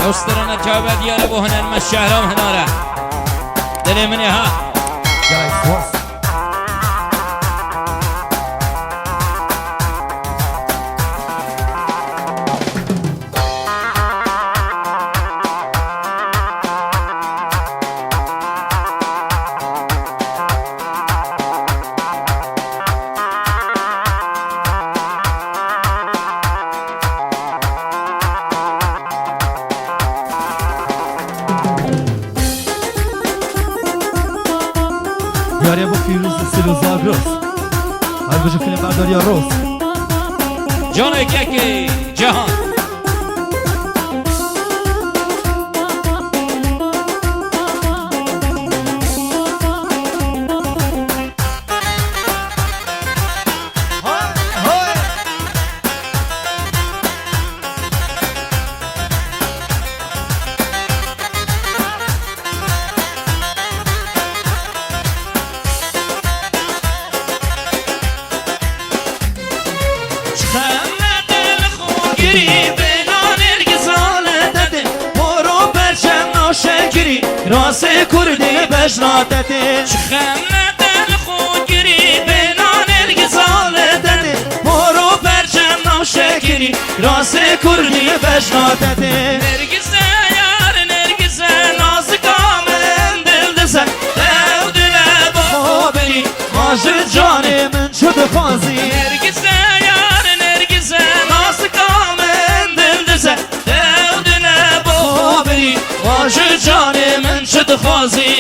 دوسترنا جواب دياله بو هنر مشهرام هناره دل مني ها يلا يسوس یاری با فیروز سلوزا روز هر بجو فیلم برداری روز جان یکی جهان راس کردی بشناتته شخمه دل خوگیری بینان ارگزاله دده برو پرچم نوشکری راس کردی بشناتته نرگزه یار نرگزه ناز کامل دل دزه دو دل با بری ماجد جان من شد خوازی نرگزه یار نرگزه ناز کامل دل دزه دو دل با بری ماجد جان من شد خوازی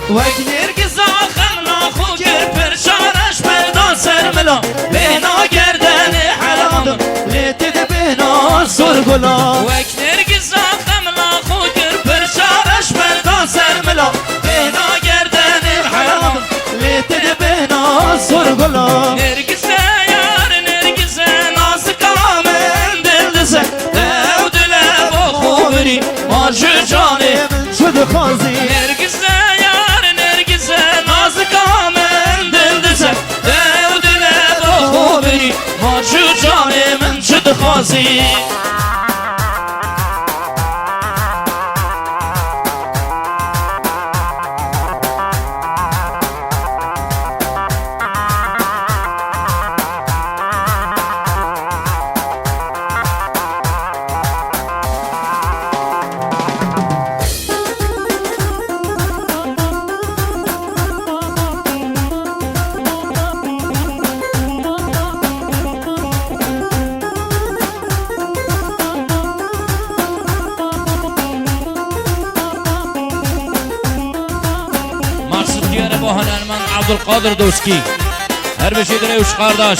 وقت نرگز آخر ناخو که پرشانش پیدا سرملا بهنا گردن حرامم لیتد بهنا سرگلا وقت نرگز آخر ناخو که پرشانش پیدا سرملا بهنا گردن حرامم لیتد بهنا سرگلا نرگزه یار نرگزه ناز کامل دل دزه دو دل با خوبری ماجو جان من شد خوازی نرگزه ماجو جان من شد خوازی با هنرمند عبدالقادر دوسکی هر بشید روش قارداش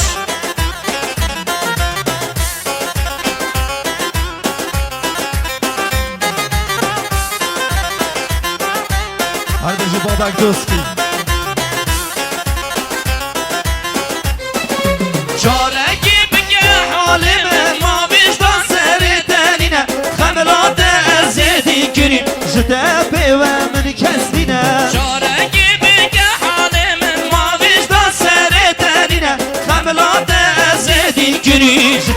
هر بجو بابک دوسکی چارگی بگه حالم ما بیشتان سری تنینه خملات ازیدی کریم جده پیوه من کسدینه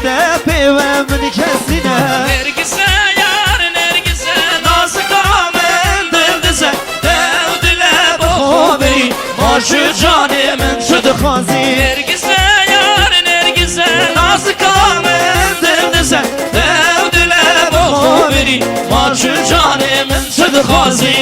جده پیوه من کسینه نرگزه یار نرگزه ناز کامل دل دزه دو دل با خوبی ماجو جان من شد خوازی نرگزه یار دخوازی